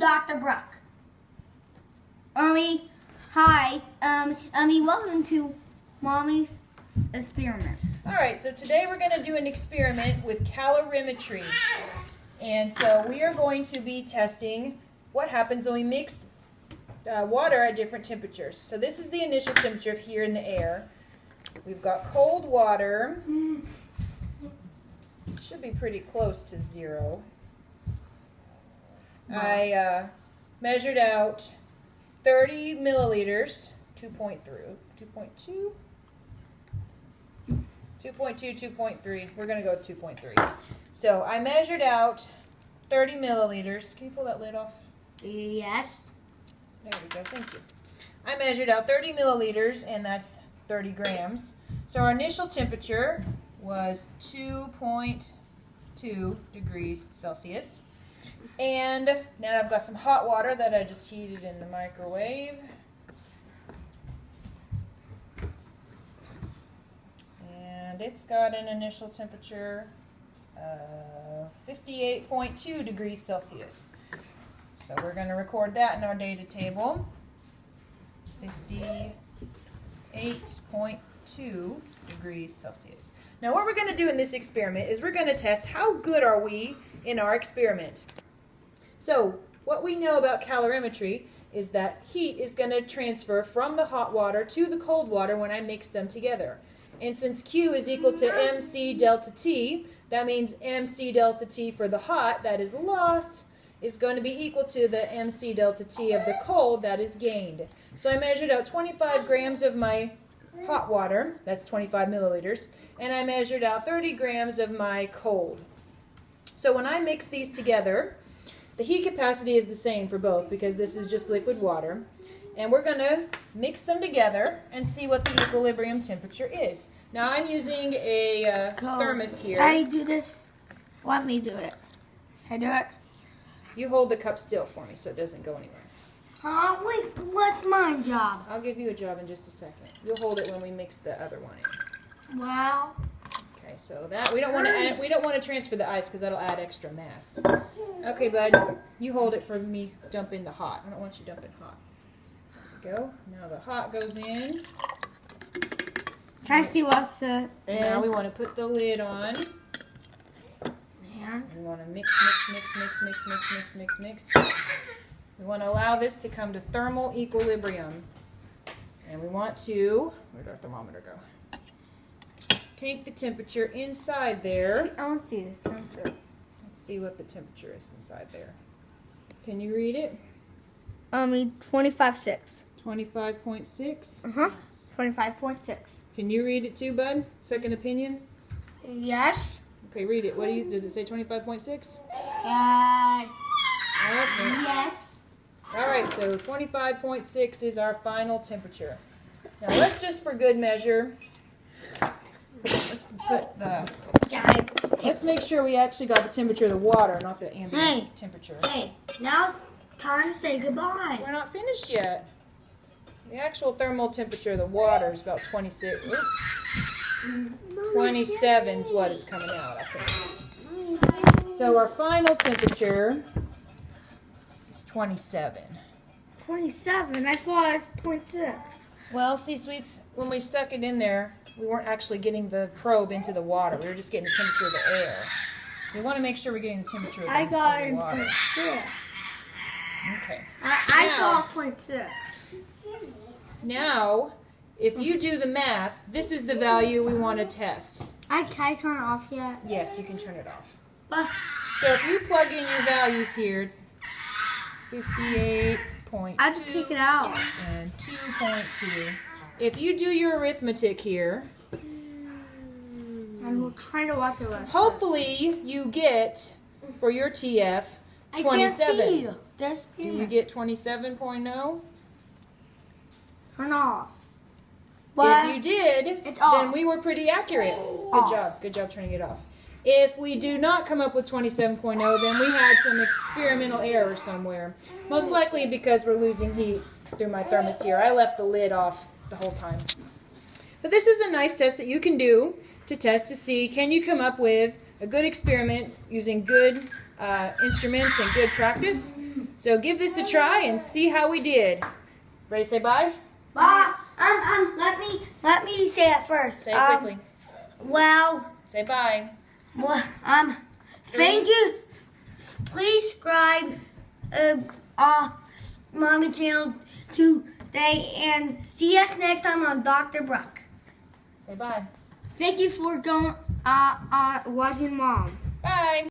Dr. Brock. Hi. Welcome to Mommy's experiment. All right, so today we're going to do an experiment with calorimetry. And so we are going to be testing what happens when we mix water at different temperatures. So this is the initial temperature here in the air. We've got cold water. It should be pretty close to 0. I measured out 30 milliliters, 2.2. 2.3. We're going to go with 2.3. So I measured out 30 milliliters. Can you pull that lid off? Yes. There we go. Thank you. I measured out 30 milliliters, and that's 30 grams. So our initial temperature was 2.2 degrees Celsius. And now I've got some hot water that I just heated in the microwave. And it's got an initial temperature of 58.2 degrees Celsius. So we're going to record that in our data table. 58.2 degrees Celsius. Now what we're going to do in this experiment is we're going to test how good are we in our experiment. So what we know about calorimetry is that heat is going to transfer from the hot water to the cold water when I mix them together. And since Q is equal to mc delta T, that means mc delta T for the hot that is lost is going to be equal to the mc delta T of the cold that is gained. So I measured out 25 grams of my hot water, that's 25 milliliters, and I measured out 30 grams of my cold. So when I mix these together, the heat capacity is the same for both because this is just liquid water. And we're going to mix them together and see what the equilibrium temperature is. Now I'm using a thermos here. Can I do this? Let me do it. Can I do it? You hold the cup still for me so it doesn't go anywhere. Wait, what's my job? I'll give you a job in just a second. You'll hold it when we mix the other one in. Wow. Okay, so that we don't want to transfer the ice because that'll add extra mass. Okay, bud, you hold it for me. Dump in the hot. I don't want you dumping hot. There we go. Now the hot goes in. Can I see what's the? Now we want to put the lid on. And We want to mix. We want to allow this to come to thermal equilibrium. And we want to, where'd our thermometer go? Take the temperature inside there. I don't see the temperature. Let's see what the temperature is inside there. Can you read it? 25.6. 25.6. 25.6. Can you read it too, bud? Second opinion? Yes. Okay, read it. Does it say 25.6? Okay. Yes. All right, so 25.6 is our final temperature. Now let's just for good measure, let's make sure we actually got the temperature of the water, not the ambient temperature. Hey, now it's time to say goodbye. We're not finished yet. The actual thermal temperature of the water is about 26. 27 is what is coming out, I think. So our final temperature is 27. 27. I thought it was 0.6. Well, see, sweets, when we stuck it in there, we weren't actually getting the probe into the water. We were just getting the temperature of the air. So we want to make sure we're getting the temperature of the, I got of it the water. 0.6. Okay. I saw 0.6. Now, if you do the math, this is the value we want to test. Can I turn it off yet? Yes, you can turn it off. But So if you plug in your values here, 58.2 I have to take it out. and 2.2. If you do your arithmetic here, I'm trying to watch it. hopefully you get, for your TF, 27. I can't see you. Do you get 27.0? Turn off. If you did, it's then off. we were pretty accurate. Good Off. job. Good job turning it off. If we do not come up with 27.0, then we had some experimental error somewhere. Most likely because we're losing heat through my thermos here. I left the lid off the whole time. But this is a nice test that you can do to test to see, can you come up with a good experiment using good instruments and good practice? So give this a try and see how we did. Ready to say bye? Bye. Let me say it first. Say it quickly. Well, Say bye. thank you. Please subscribe Mommy channel today and see us next time on Dr. Bruck. Say bye. Thank you for watching Mom. Bye.